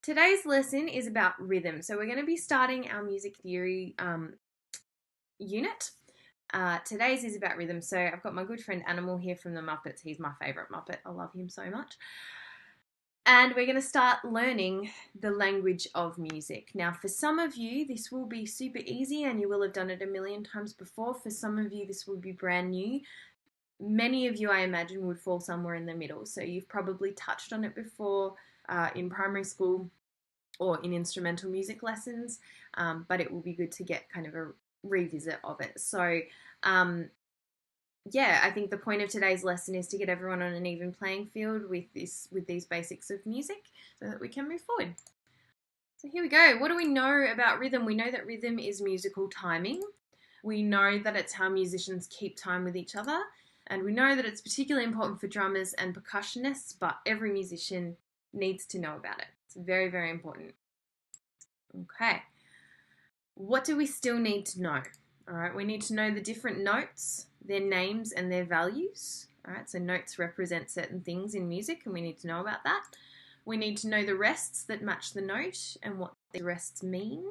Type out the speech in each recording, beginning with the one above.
Today's lesson is about rhythm. So we're going to be starting our music theory unit. Today's is about rhythm. So I've got my good friend Animal here from the Muppets. He's my favourite Muppet. I love him so much. And we're going to start learning the language of music. Now, for some of you, this will be super easy and you will have done it a million times before. For some of you, this will be brand new. Many of you, I imagine, would fall somewhere in the middle. So you've probably touched on it before in primary school or in instrumental music lessons, but it will be good to get kind of a revisit of it. So yeah, I think the point of today's lesson is to get everyone on an even playing field with these basics of music so that we can move forward. So here we go. What do we know about rhythm? We know that rhythm is musical timing. We know that it's how musicians keep time with each other. And we know that it's particularly important for drummers and percussionists, but every musician needs to know about it. It's very, very important. Okay. What do we still need to know? All right, we need to know the different notes, their names and their values. All right, so notes represent certain things in music and we need to know about that. We need to know the rests that match the note and what the rests mean.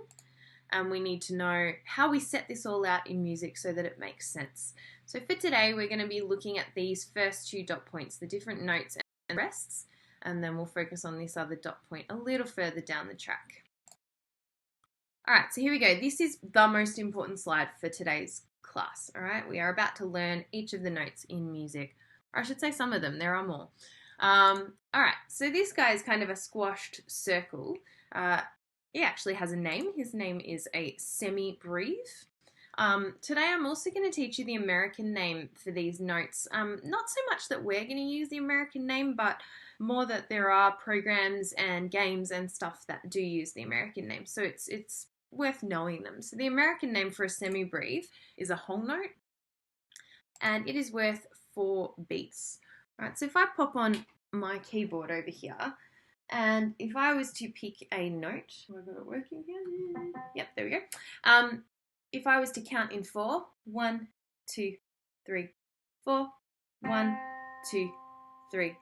And we need to know how we set this all out in music so that it makes sense. So for today, we're going to be looking at these first two dot points, the different notes and rests, and then we'll focus on this other dot point a little further down the track. All right, so here we go. This is the most important slide for today's class. All right, we are about to learn each of the notes in music, or I should say some of them. There are more. All right, so this guy is kind of a squashed circle. He actually has a name. His name is a semibreve. Today I'm also going to teach you the American name for these notes. Not so much that we're going to use the American name, but more that there are programs and games and stuff that do use the American name. So it's worth knowing them. So the American name for a semibreve is a whole note, and it is worth 4 beats. All right, so if I pop on my keyboard over here, and if I was to pick a note, have I got it working here? Yep, there we go. If I was to count in 4, 1, 2, 3, 4, 1, 2, 3,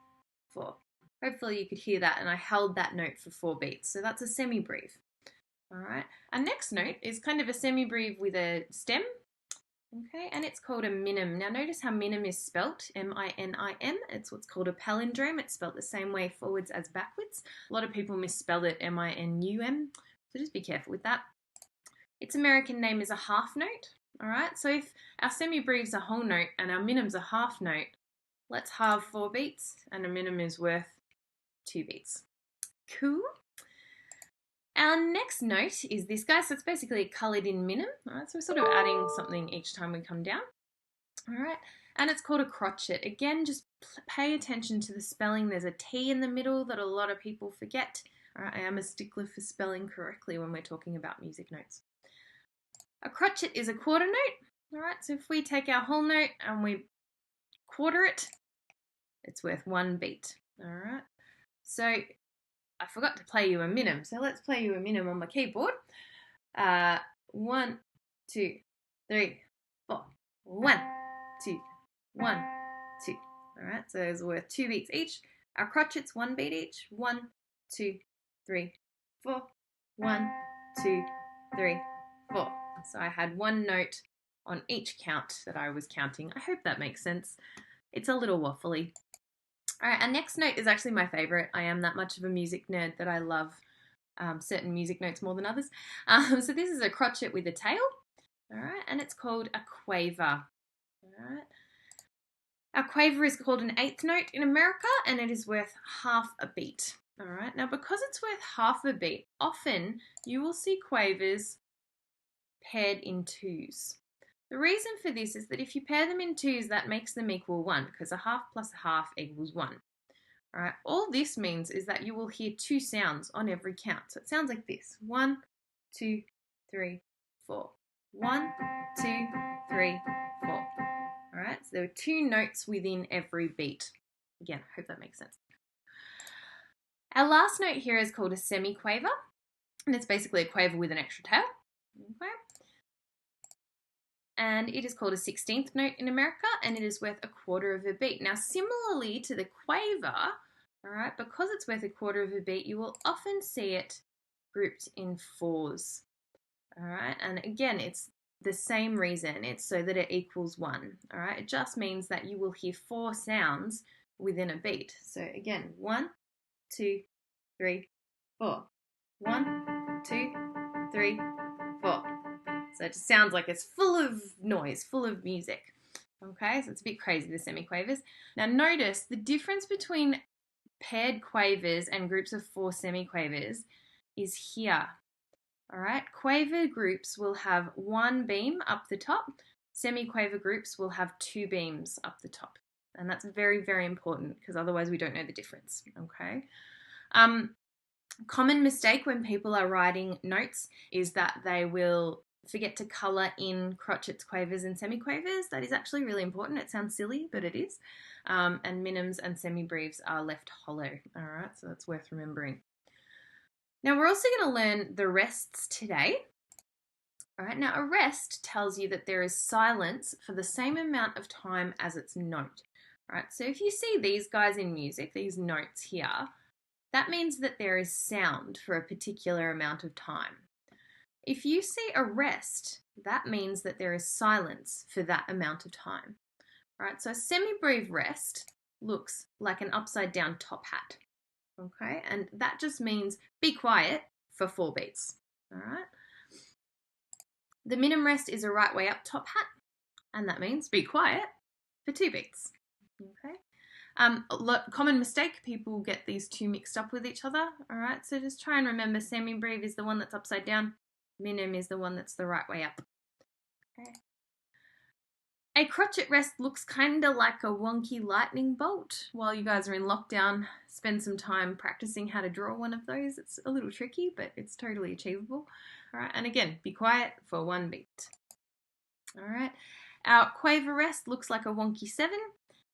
4. Hopefully you could hear that, and I held that note for 4 beats. So that's a semibreve. All right. Our next note is kind of a semibreve with a stem. Okay, and it's called a minim. Now notice how minim is spelt, M-I-N-I-M. It's what's called a palindrome. It's spelt the same way forwards as backwards. A lot of people misspell it M-I-N-U-M, so just be careful with that. Its American name is a half note. All right, so if our semibreve's a whole note and our minim's a half note, let's halve 4 beats, and a minim is worth 2 beats. Cool. Our next note is this guy, so it's basically a coloured in minim. All right, so we're sort of adding something each time we come down. All right, and it's called a crotchet. Again, just pay attention to the spelling. There's a T in the middle that a lot of people forget. All right, I am a stickler for spelling correctly when we're talking about music notes. A crotchet is a quarter note. All right, so if we take our whole note and we quarter it, it's worth 1 beat. All right, so I forgot to play you a minim, so let's play you a minim on my keyboard. 1, 2, 3, 4. 1, 2, 1, 2. All right, so it's worth 2 beats each. Our crotchets 1 beat each. 1, 2, 3, 4. 1, 2, 3, 4. So I had 1 note on each count that I was counting. I hope that makes sense. It's a little waffly. All right, our next note is actually my favorite. I am that much of a music nerd that I love certain music notes more than others. So this is a crotchet with a tail. All right, and it's called a quaver. All right. Our quaver is called an 8th note in America, and it is worth half a beat. All right, now because it's worth half a beat, often you will see quavers paired in 2s. The reason for this is that if you pair them in 2s, that makes them equal 1, because a half plus a half equals 1. All right, all this means is that you will hear 2 sounds on every count. So it sounds like this: 1, 2, 3, 4. 1, 2, 3, 4. All right, so there are 2 notes within every beat. Again, I hope that makes sense. Our last note here is called a semiquaver, and it's basically a quaver with an extra tail. Okay. And it is called a 16th note in America, and it is worth a quarter of a beat. Now, similarly to the quaver, All right, because it's worth a quarter of a beat, you will often see it grouped in fours. All right, and again, it's the same reason. It's so that it equals 1. All right, it just means that you will hear 4 sounds within a beat. So again, 1, 2, 3, 4. 1, 2, 3, 4. So it just sounds like it's full of noise, full of music. Okay, so it's a bit crazy, the semiquavers. Now notice the difference between paired quavers and groups of 4 semiquavers is here. All right, quaver groups will have 1 beam up the top. Semiquaver groups will have 2 beams up the top. And that's very, very important because otherwise we don't know the difference, okay? Common mistake when people are writing notes is that they will forget to colour in crotchets, quavers and semiquavers. That is actually really important. It sounds silly, but it is. And minims and semibreves are left hollow. All right, so that's worth remembering. Now we're also going to learn the rests today. All right, now a rest tells you that there is silence for the same amount of time as its note. All right, so if you see these guys in music, these notes here, that means that there is sound for a particular amount of time. If you see a rest, that means that there is silence for that amount of time. All right, so a semibreve rest looks like an upside down top hat. Okay, and that just means be quiet for 4 beats. All right. The minim rest is a right way up top hat, and that means be quiet for 2 beats. Okay. Common mistake, people get these two mixed up with each other. All right, so just try and remember semibreve is the one that's upside down, minim is the one that's the right way up. Okay. A crotchet rest looks kind of like a wonky lightning bolt. While you guys are in lockdown, spend some time practicing how to draw one of those. It's a little tricky, but it's totally achievable. All right, and again, be quiet for 1 beat. All right, our quaver rest looks like a wonky 7,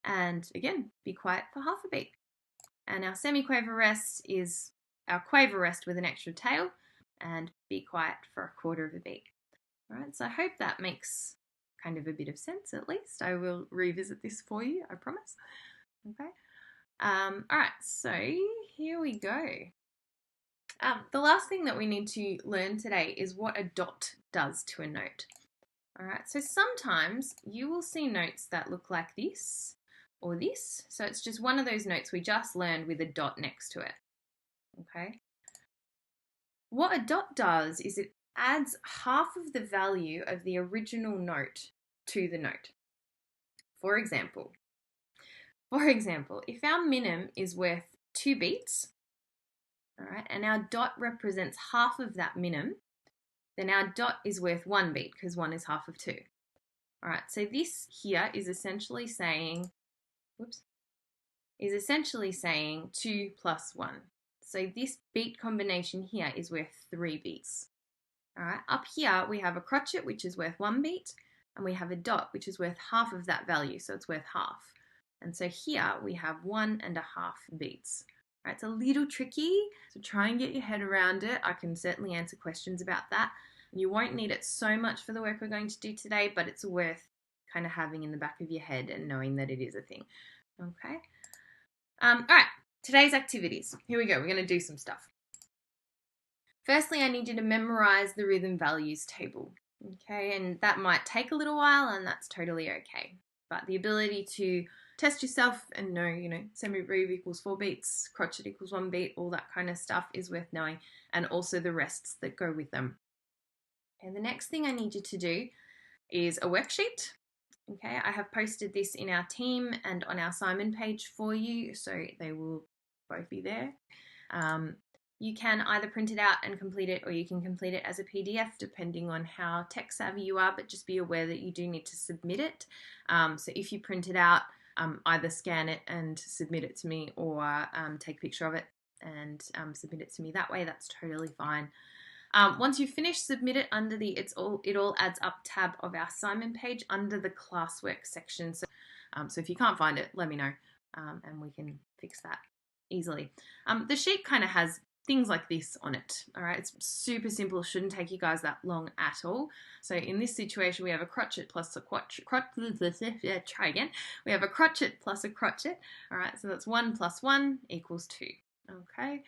and again, be quiet for half a beat. And our semiquaver rest is our quaver rest with an extra tail, and be quiet for a quarter of a beat. All right, so I hope that makes kind of a bit of sense at least. I will revisit this for you, I promise. Okay. All right, so here we go. The last thing that we need to learn today is what a dot does to a note. All right, so sometimes you will see notes that look like this or this. So it's just one of those notes we just learned with a dot next to it. Okay. What a dot does is it adds half of the value of the original note to the note. For example, if our minim is worth 2 beats, all right, and our dot represents half of that minim, then our dot is worth 1 beat because 1 is half of 2. All right, so this here is essentially saying, 2 plus 1. So this beat combination here is worth 3 beats. All right, up here we have a crotchet which is worth 1 beat, and we have a dot which is worth half of that value, so it's worth half. And so here we have 1.5 beats. All right, it's a little tricky, so try and get your head around it. I can certainly answer questions about that. You won't need it so much for the work we're going to do today, but it's worth kind of having in the back of your head and knowing that it is a thing. Okay. All right, today's activities. Here we go. We're going to do some stuff. Firstly, I need you to memorize the rhythm values table. Okay, and that might take a little while, and that's totally okay. But the ability to test yourself and know, semibreve equals 4 beats, crotchet equals 1 beat, all that kind of stuff is worth knowing, and also the rests that go with them. Okay, the next thing I need you to do is a worksheet. Okay, I have posted this in our team and on our Simon page for you, so they will both be there. You can either print it out and complete it, or you can complete it as a PDF depending on how tech savvy you are, but just be aware that you do need to submit it. So if you print it out, either scan it and submit it to me, or take a picture of it and submit it to me that way. That's totally fine. Once you finish, submit it under the it all adds up tab of our Simon page under the classwork section. So if you can't find it, let me know and we can fix that easily. The sheet kind of has things like this on it. All right, it's super simple. Shouldn't take you guys that long at all. So in this situation, we have a crotchet plus a yeah, try again. We have a crotchet plus a crotchet. All right, so that's 1 plus 1 equals 2. Okay.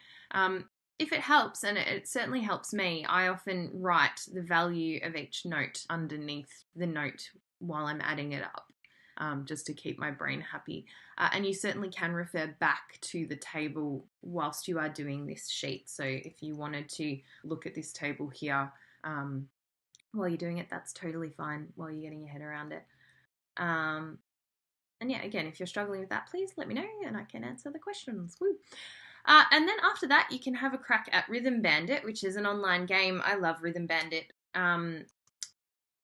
If it helps, and it certainly helps me, I often write the value of each note underneath the note while I'm adding it up. Just to keep my brain happy. And you certainly can refer back to the table whilst you are doing this sheet. So if you wanted to look at this table here while you're doing it, that's totally fine while you're getting your head around it. And yeah, again, if you're struggling with that, please let me know and I can answer the questions. Woo. And then after that, you can have a crack at Rhythm Bandit, which is an online game. I love Rhythm Bandit.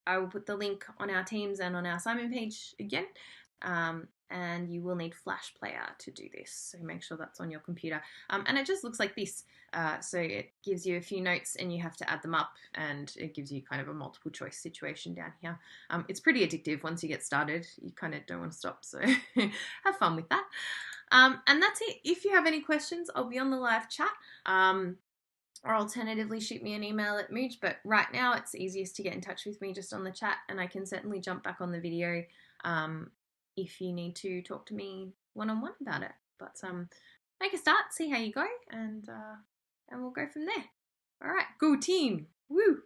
I will put the link on our Teams and on our assignment page again. And you will need Flash Player to do this. So make sure that's on your computer. And it just looks like this. So it gives you a few notes and you have to add them up, and it gives you kind of a multiple choice situation down here. It's pretty addictive once you get started. You kind of don't want to stop. So have fun with that. And that's it. If you have any questions, I'll be on the live chat. Or alternatively shoot me an email at Mooch, but right now it's easiest to get in touch with me just on the chat, and I can certainly jump back on the video if you need to talk to me one-on-one about it. But make a start, see how you go, and we'll go from there. All right, go team! Woo!